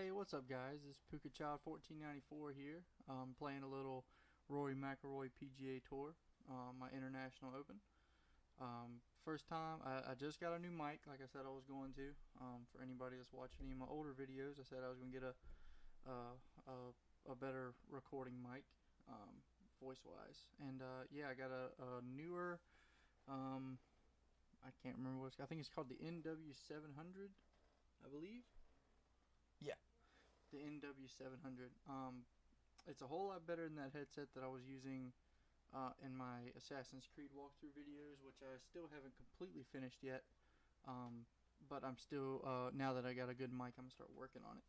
Hey, what's up, guys? This is Puka Child 1494 here. Playing a little Rory McIlroy PGA Tour, my International Open. First time, I just got a new mic, like I said I was going to. For anybody that's watching any of my older videos, I said I was going to get a, a better recording mic, voice-wise. And yeah, I got a newer, I can't remember what it's called. I think it's called the NW700, I believe. Yeah, the NW700. It's a whole lot better than that headset that I was using in my Assassin's Creed walkthrough videos, which I still haven't completely finished yet. But I'm still, now that I got a good mic, I'm going to start working on it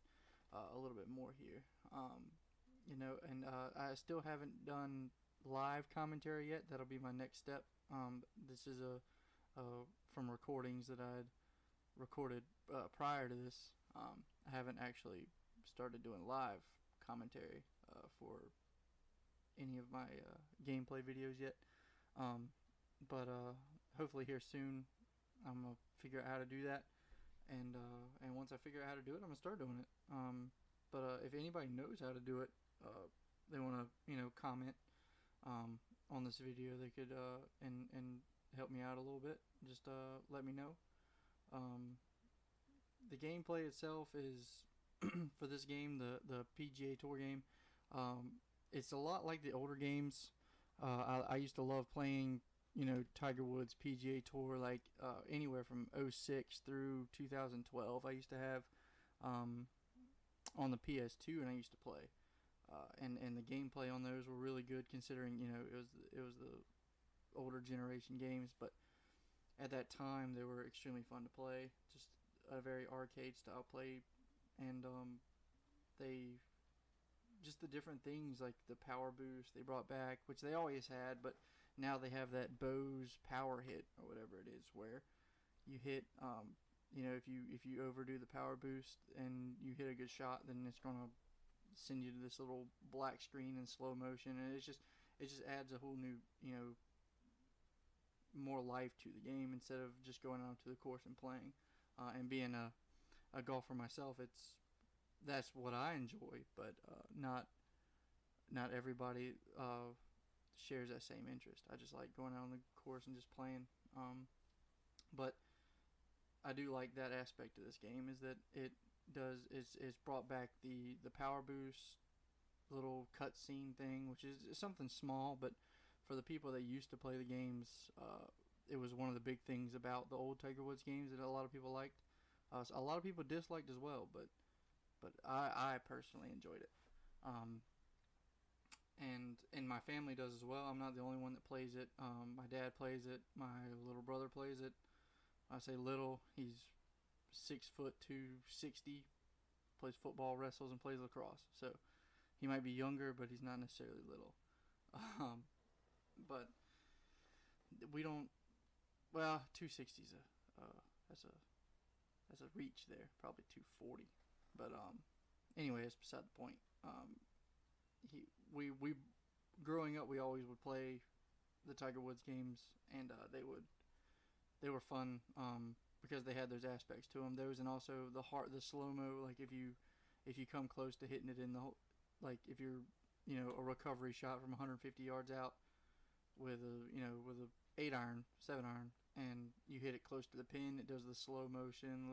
a little bit more here. And I still haven't done live commentary yet. That'll be my next step. This is from recordings that I'd recorded prior to this. I haven't actually started doing live commentary for any of my gameplay videos yet. But hopefully here soon I'm gonna figure out how to do that, and once I figure out how to do it, I'm gonna start doing it. But if anybody knows how to do it, they want to comment on this video, they could and help me out a little bit. Just let me know. The gameplay itself is for this game, the PGA Tour game. It's a lot like the older games. I used to love playing, Tiger Woods PGA Tour, like anywhere from '06 through 2012. I used to have on the PS2, and I used to play. And the gameplay on those were really good, considering it was the older generation games, but at that time they were extremely fun to play. Just a very arcade style play, and they just the different things like the power boost they brought back, which they always had, but now they have that Bose power hit or whatever it is, where you hit, if you overdo the power boost and you hit a good shot, then it's gonna send you to this little black screen in slow motion, and it just adds a whole new, more life to the game instead of just going out to the course and playing. And being a golfer myself, that's what I enjoy, but not everybody shares that same interest. I just like going out on the course and just playing. But I do like that aspect of this game, is that it's brought back the power boost little cutscene thing, which is something small, but for the people that used to play the games, it was one of the big things about the old Tiger Woods games that a lot of people liked. So a lot of people disliked as well, but I personally enjoyed it. And my family does as well. I'm not the only one that plays it. My dad plays it. My little brother plays it. I say little. He's 6'2", 260. Plays football, wrestles, and plays lacrosse. So he might be younger, but he's not necessarily little. But we don't. Well, 260's that's a reach there. Probably 240. But anyway, it's beside the point. We growing up, we always would play the Tiger Woods games, and they were fun because they had those aspects to them. Those, and also the slow mo. Like if you come close to hitting it in the, like if you're a recovery shot from 150 yards out with a 8-iron, 7-iron, and you hit it close to the pin, it does the slow motion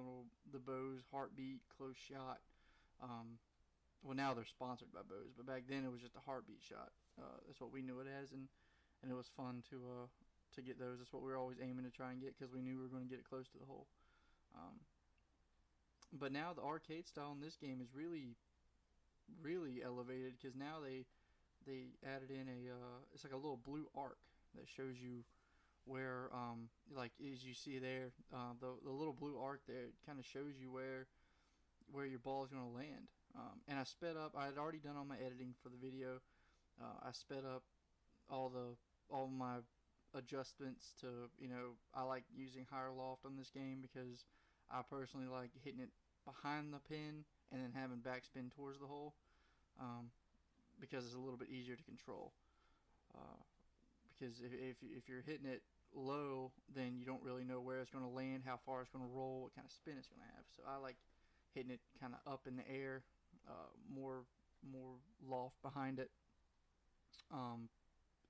the Bose heartbeat close shot. Well, now they're sponsored by Bose, but back then it was just a heartbeat shot. That's what we knew it as, and it was fun to get those. That's what we were always aiming to try and get, because we knew we were going to get it close to the hole. But now the arcade style in this game is really, really elevated, because now they added in it's like a little blue arc that shows you where, like as you see there, the little blue arc there, it kind of shows you where your ball is going to land. And I sped up. I had already done all my editing for the video. I sped up all my adjustments to, I like using higher loft on this game, because I personally like hitting it behind the pin and then having backspin towards the hole, because it's a little bit easier to control. Because if you're hitting it low, then you don't really know where it's going to land, how far it's going to roll, what kind of spin it's going to have. So I like hitting it kind of up in the air, more loft behind it. A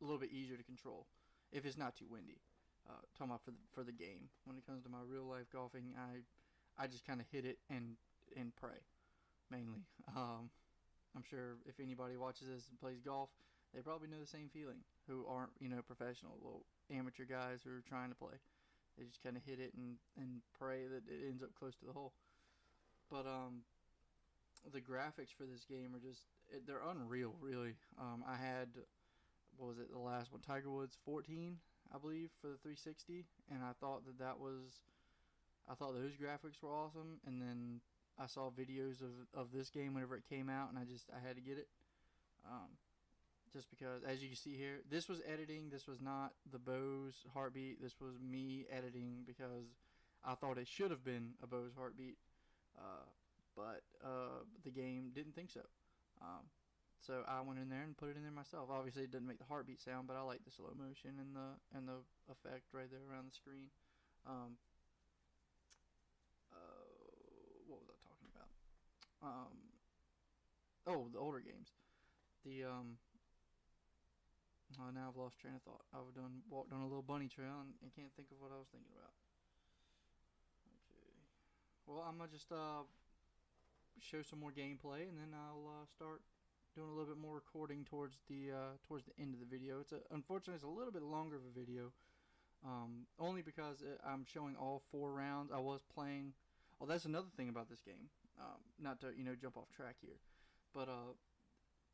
little bit easier to control if it's not too windy. Talking about for the game. When it comes to my real life golfing, I just kind of hit it and pray mainly. I'm sure if anybody watches this and plays golf, they probably know the same feeling. Who aren't professional, little amateur guys who are trying to play. They just kind of hit it and pray that it ends up close to the hole. But the graphics for this game are they're unreal, really. I had, what was it, the last one, Tiger Woods 14, I believe, for the 360, and I thought I thought those graphics were awesome, and then I saw videos of this game whenever it came out, and I had to get it. Just because, as you can see here, this was editing. This was not the Bose Heartbeat. This was me editing because I thought it should have been a Bose Heartbeat, but the game didn't think so. So I went in there and put it in there myself. Obviously, it doesn't make the heartbeat sound, but I like the slow motion and the effect right there around the screen. What was I talking about? Oh, the older games. Now I've lost train of thought. I've walked on a little bunny trail and can't think of what I was thinking about. Okay. Well, I'm gonna just show some more gameplay, and then I'll start doing a little bit more recording towards the end of the video. Unfortunately, it's a little bit longer of a video, only because I'm showing all 4 rounds. I was playing. Oh, that's another thing about this game. Not to jump off track here, but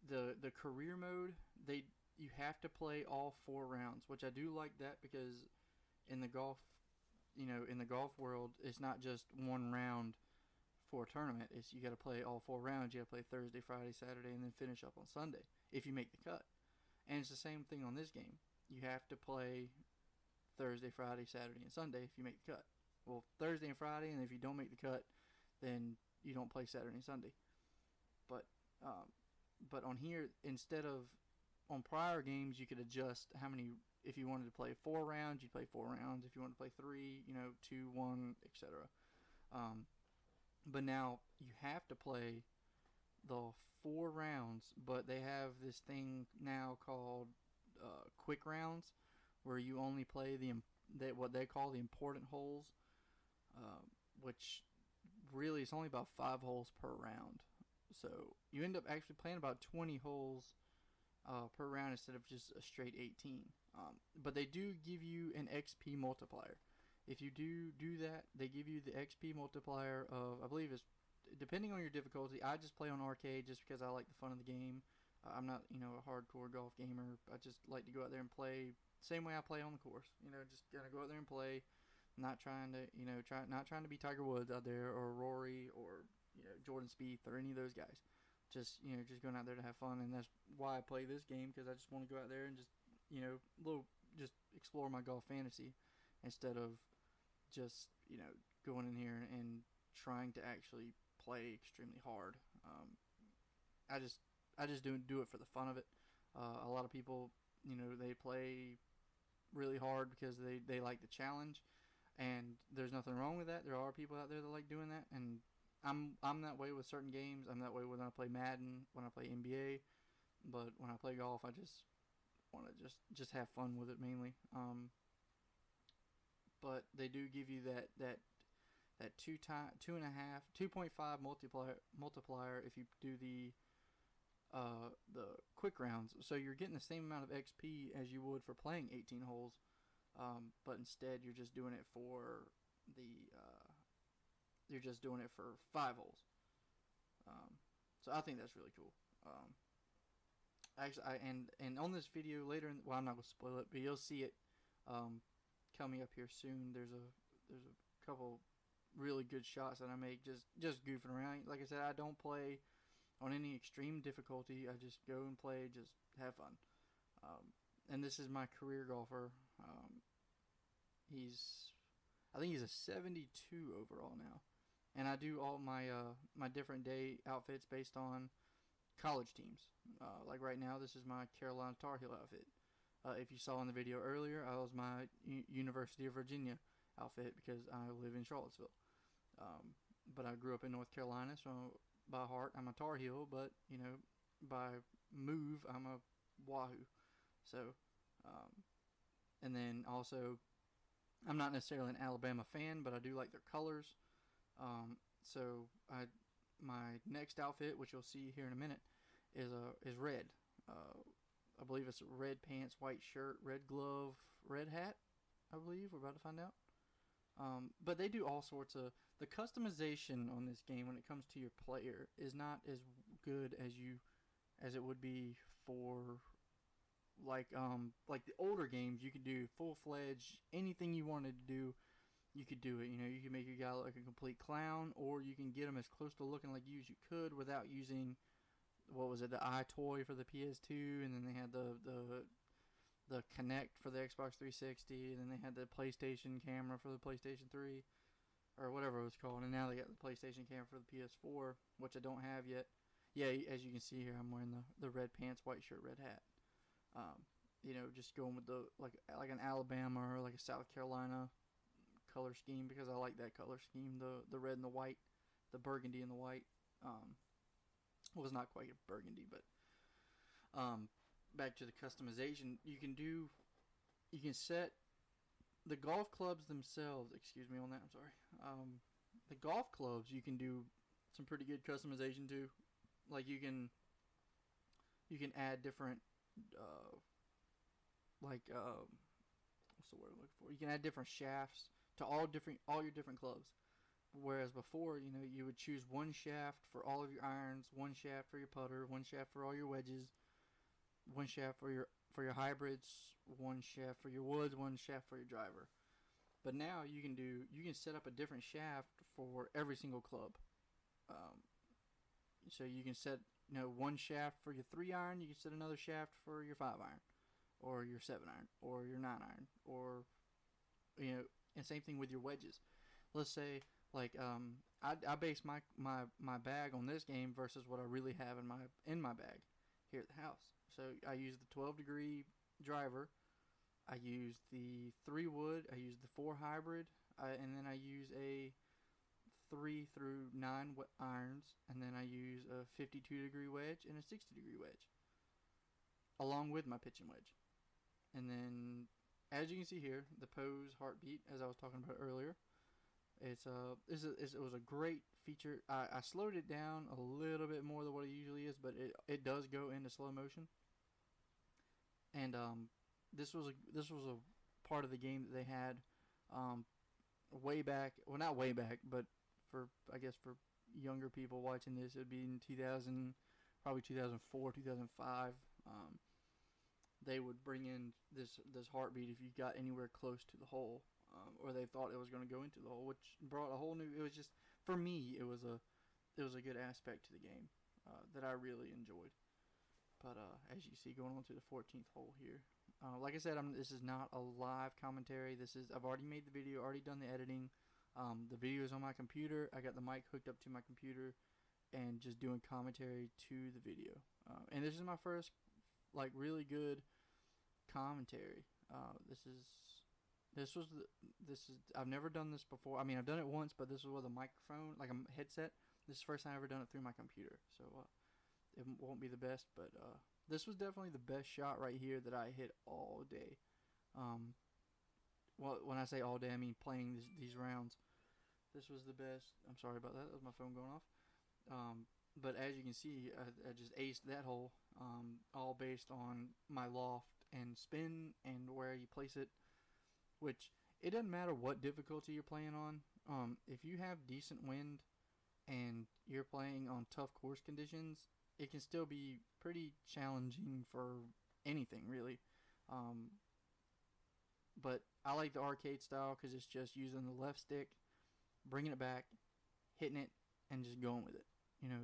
the career mode, you have to play all 4 rounds, which I do like that, because in the golf world, it's not just 1 round for a tournament. You got to play all 4 rounds. You got to play Thursday, Friday, Saturday, and then finish up on Sunday if you make the cut. And it's the same thing on this game. You have to play Thursday, Friday, Saturday, and Sunday if you make the cut. Well, Thursday and Friday, and if you don't make the cut, then you don't play Saturday and Sunday. But on here, instead of on prior games, you could adjust how many. If you wanted to play 4 rounds, you play 4 rounds. If you wanted to play 3, 2, 1, etc. But now you have to play the 4 rounds, but they have this thing now called quick rounds, where you only play what they call the important holes, which really is only about 5 holes per round. So you end up actually playing about 20 holes per round instead of just a straight 18. But they do give you an XP multiplier. If you do that, they give you the XP multiplier of, I believe it's, depending on your difficulty. I just play on arcade just because I like the fun of the game. I'm not, a hardcore golf gamer. I just like to go out there and play same way I play on the course. Just gonna go out there and play, not trying to, not trying to be Tiger Woods out there, or Rory, or Jordan Spieth, or any of those guys. Just just going out there to have fun, and that's why I play this game, because I just want to go out there and just just explore my golf fantasy, instead of just going in here and trying to actually play extremely hard. I just do it for the fun of it. A lot of people, they play really hard because they like the challenge, and there's nothing wrong with that. There are people out there that like doing that, and I'm that way with certain games. I'm that way when I play Madden, when I play NBA, but when I play golf, I just want to just have fun with it mainly. But they do give you that 2.5 multiplier if you do the quick rounds. So you're getting the same amount of XP as you would for playing 18 holes, but instead you're just doing it for 5 holes. So I think that's really cool. Actually, and on this video later, well, I'm not gonna spoil it, but you'll see it coming up here soon. There's a couple really good shots that I make just goofing around. Like I said, I don't play on any extreme difficulty. I just go and play, just have fun. And this is my career golfer. I think he's a 72 overall now, and I do all my my different day outfits based on college teams. Like right now, this is my Carolina Tar Heel outfit. If you saw in the video earlier, I was my University of Virginia outfit because I live in Charlottesville. but I grew up in North Carolina, so by heart I'm a Tar Heel, but by move I'm a Wahoo. So, um, and then also I'm not necessarily an Alabama fan, but I do like their colors. So my next outfit, which you'll see here in a minute, is red. I believe it's red pants, white shirt, red glove, red hat. I believe we're about to find out. But they do all sorts of the customization on this game when it comes to your player is not as good as it would be for like the older games. You could do full fledged anything you wanted to do. You could do it. You could make your guy look like a complete clown, or you can get him as close to looking like you as you could without using what was it, the iToy for the PS2, and then they had the Kinect for the Xbox 360, and then they had the PlayStation camera for the PlayStation 3, or whatever it was called, and now they got the PlayStation camera for the PS4, which I don't have yet. Yeah, as you can see here, I'm wearing the red pants, white shirt, red hat. Just going with the like an Alabama or like a South Carolina color scheme, because I like that color scheme, the red and the white, the burgundy and the white. Well, it's not quite a burgundy, but back to the customization, you can set the golf clubs themselves. Excuse me on that. I'm sorry. The golf clubs you can do some pretty good customization to. Like you can add different what's the word I'm looking for? You can add different shafts to all your different clubs. Whereas before, you would choose one shaft for all of your irons, one shaft for your putter, one shaft for all your wedges, one shaft for your hybrids, one shaft for your woods, one shaft for your driver. But now you can set up a different shaft for every single club. So you can set one shaft for your 3-iron, you can set another shaft for your 5-iron, or your 7-iron, or your 9-iron, or and same thing with your wedges. Let's say I base my bag on this game versus what I really have in my bag here at the house. So I use the 12-degree driver, I use the 3 wood, I use the 4 hybrid, and then I use a 3 through 9 irons, and then I use a 52-degree wedge and a 60-degree wedge, along with my pitching wedge. And then, as you can see here, the Pose Heartbeat, as I was talking about earlier, it was a great feature. I slowed it down a little bit more than what it usually is, but it does go into slow motion. And this was a part of the game that they had way back. Well, not way back, but for younger people watching this, it would be in probably 2004, 2005. They would bring in this heartbeat if you got anywhere close to the hole, or they thought it was going to go into the hole, which brought a whole new. It was just, for me, it was a good aspect to the game that I really enjoyed. But as you see, going on to the 14th hole here, like I said, this is not a live commentary. I've already made the video, already done the editing. The video is on my computer. I got the mic hooked up to my computer, and just doing commentary to the video. And this is my first really good commentary. I've never done this before. I mean, I've done it once, but this was with a microphone, like a headset. This is the first time I've ever done it through my computer, so it won't be the best, but this was definitely the best shot right here that I hit all day. Well, when I say all day, I mean playing these rounds. This was the best. I'm sorry about that. That was my phone going off. But as you can see, I just aced that hole, all based on my loft and spin and where you place it, which it doesn't matter what difficulty you're playing on. If you have decent wind and you're playing on tough course conditions, it can still be pretty challenging for anything, really. But I like the arcade style because it's just using the left stick, bringing it back, hitting it, and just going with it.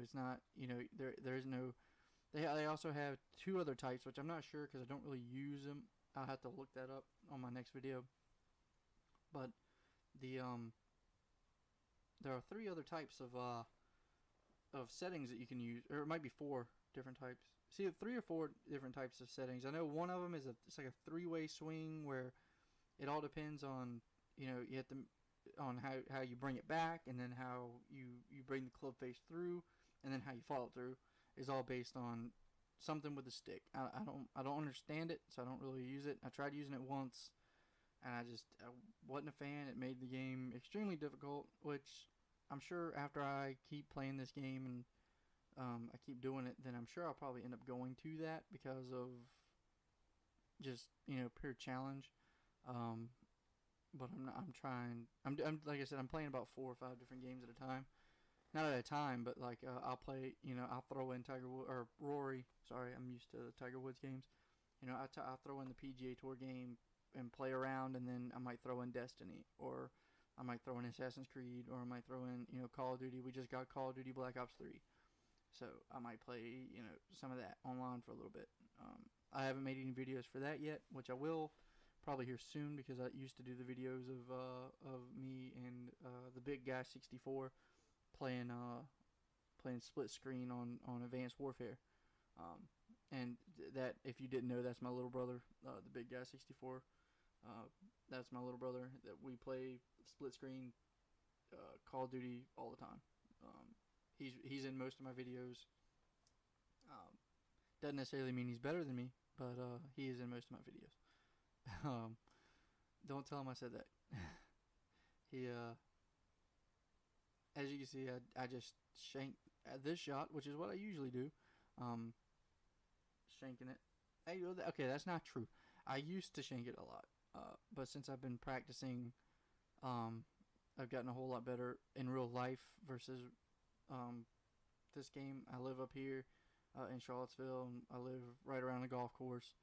It's not, there's no, they also have 2 other types, which I'm not sure because I don't really use them. I'll have to look that up on my next video. But there are 3 other types of settings that you can use, or it might be 4 different types. See, 3 or 4 different types of settings. I know one of them it's like a 3-way swing where it all depends on, you have to on how you bring it back, and then how you bring the club face through, and then how you follow through is all based on something with the stick. I don't understand it, so I don't really use it. I tried using it once, and I wasn't a fan. It made the game extremely difficult, which I'm sure after I keep playing this game and I keep doing it, then I'm sure I'll probably end up going to that because of just pure challenge. Um, but I'm not. I'm trying. I'm like I said. I'm playing about 4 or 5 different games at a time. Not at a time, but like I'll play. I'll throw in Tiger Wood or Rory. Sorry, I'm used to the Tiger Woods games. I'll throw in the PGA Tour game and play around, and then I might throw in Destiny, or I might throw in Assassin's Creed, or I might throw in Call of Duty. We just got Call of Duty Black Ops 3, so I might play some of that online for a little bit. I haven't made any videos for that yet, which I will probably here soon because I used to do the videos of me and the big guy 64 playing split screen on Advanced Warfare. And that, if you didn't know, that's my little brother, the big guy 64. That's my little brother that we play split screen Call of Duty all the time. He's in most of my videos. Doesn't necessarily mean he's better than me, but he is in most of my videos. Don't tell him I said that. He as you can see, I just shanked this shot, which is what I usually do. Shanking it. Okay, that's not true. I used to shank it a lot, but since I've been practicing, I've gotten a whole lot better in real life versus this game. I live up here in Charlottesville, and I live right around the golf course.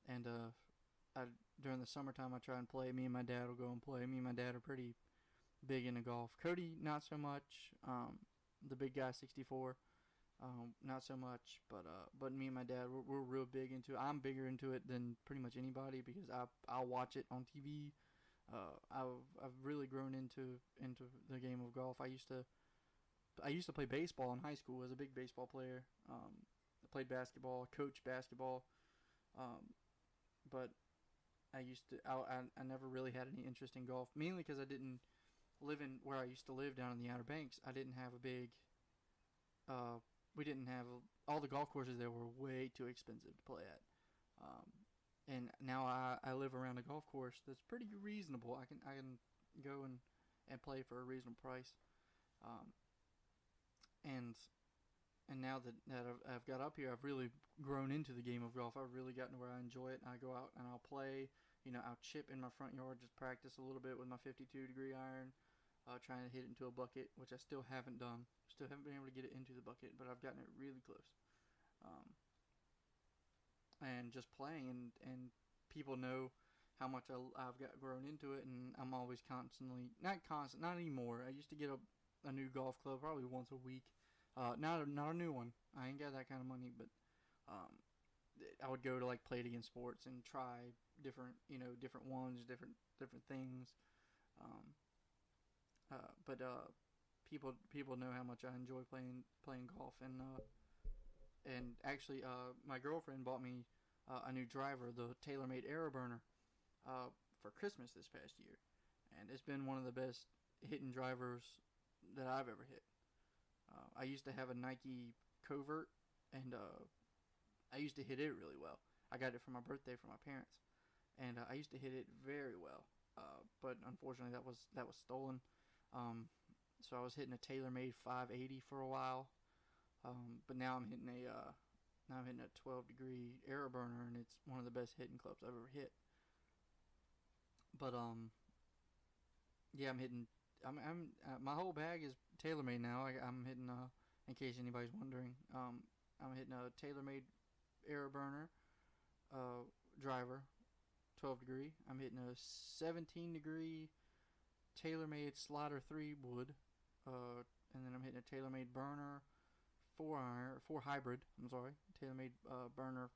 And during the summertime, I try and play. Me and my dad will go and play. Me and my dad are pretty big into golf. Cody, not so much. The big guy, 64, not so much. But me and my dad, we're real big into it. I'm bigger into it than pretty much anybody because I'll watch it on TV. I've really grown into the game of golf. I used to play baseball in high school. As a big baseball player. I played basketball, coached basketball, but I never really had any interest in golf, mainly because I didn't live in where I used to live down in the Outer Banks. I didn't have a big. We didn't have all the golf courses there were way too expensive to play at. And now I live around a golf course that's pretty reasonable. I can go and play for a reasonable price. And now that I've got up here, I've really grown into the game of golf. I've really gotten to where I enjoy it, and I go out and I'll play. I'll chip in my front yard, just practice a little bit with my 52-degree iron, trying to hit it into a bucket, which I still haven't done. Still haven't been able to get it into the bucket, but I've gotten it really close. And just playing, and people know how much I've got grown into it, and I'm always not anymore. I used to get a new golf club probably once a week. Not a new one. I ain't got that kind of money, but I would go to like Play It Again Sports and try different ones, different things. But people know how much I enjoy playing golf, and actually my girlfriend bought me a new driver, the TaylorMade AeroBurner, for Christmas this past year, and it's been one of the best hitting drivers that I've ever hit. I used to have a Nike Covert, and I used to hit it really well. I got it for my birthday from my parents, and I used to hit it very well. But unfortunately, that was stolen. So I was hitting a TaylorMade 580 for a while. But now I'm hitting a 12-degree AeroBurner, and it's one of the best hitting clubs I've ever hit. But yeah, I'm my whole bag is TaylorMade now. I'm hitting in case anybody's wondering, I'm hitting a TaylorMade AeroBurner driver, 12-degree. I'm hitting a 17-degree TaylorMade Slider 3 wood, and then I'm hitting a TaylorMade burner 4 hybrid. I'm sorry, TaylorMade burner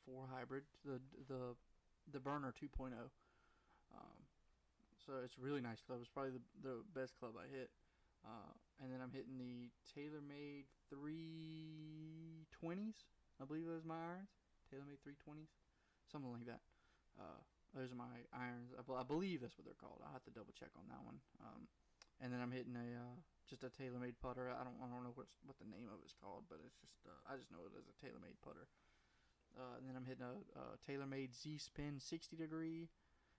4 hybrid. The burner 2.0. So it's a really nice club. It's probably the best club I hit. And then I'm hitting the TaylorMade 320s. I believe those are my irons. TaylorMade 320s, something like that. Those are my irons. I believe that's what they're called. I'll have to double check on that one. And then I'm hitting just a TaylorMade putter. I don't know what the name of it's called, but it's just I just know it as a TaylorMade putter. And then I'm hitting a TaylorMade Z Spin 60 degree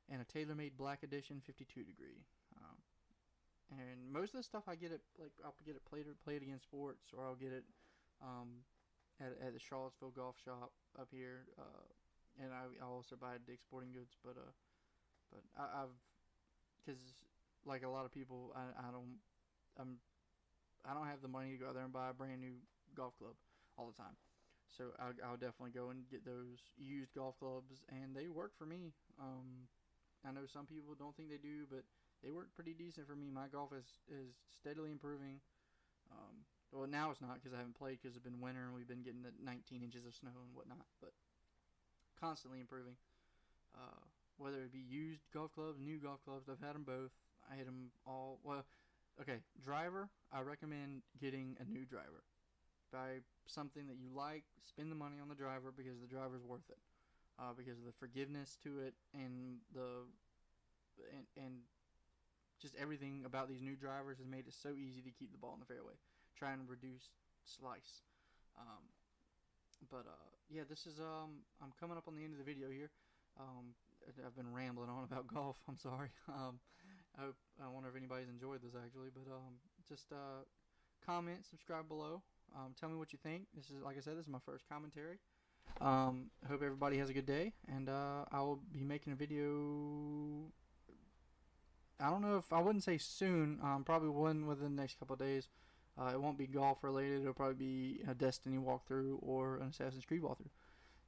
and a TaylorMade Black Edition 52 degree. And most of the stuff I get it I'll get it played against sports, or I'll get it at the Charlottesville Golf Shop up here. And I also buy Dick's Sporting Goods, but I've, because like a lot of people, I don't have the money to go out there and buy a brand new golf club all the time. So I'll definitely go and get those used golf clubs, and they work for me. I know some people don't think they do, but they work pretty decent for me. My golf is steadily improving. Well, now it's not because I haven't played because it's been winter and we've been getting the 19 inches of snow and whatnot, but constantly improving. Whether it be used golf clubs, new golf clubs, I've had them both. I hit them all. Well, okay, driver, I recommend getting a new driver. Buy something that you like, spend the money on the driver because the driver's worth it. Because of the forgiveness to it and just everything about these new drivers has made it so easy to keep the ball in the fairway. Try and reduce slice. Yeah, this is I'm coming up on the end of the video here. I've been rambling on about golf. I'm sorry. I wonder if anybody's enjoyed this actually, but just comment, subscribe below. Tell me what you think. This is, like I said, this is my first commentary. Hope everybody has a good day, and I will be making a video. I don't know if I wouldn't say soon. Probably one within the next couple of days. It won't be golf related. It'll probably be a Destiny walkthrough or an Assassin's Creed walkthrough.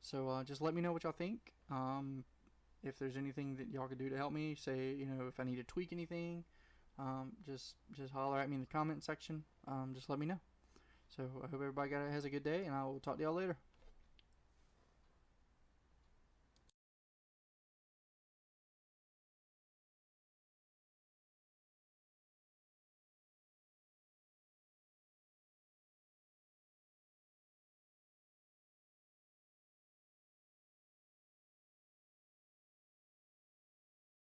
So just let me know what y'all think. If there's anything that y'all could do to help me, say, if I need to tweak anything, just holler at me in the comment section. Just let me know. So I hope everybody has a good day, and I will talk to y'all later.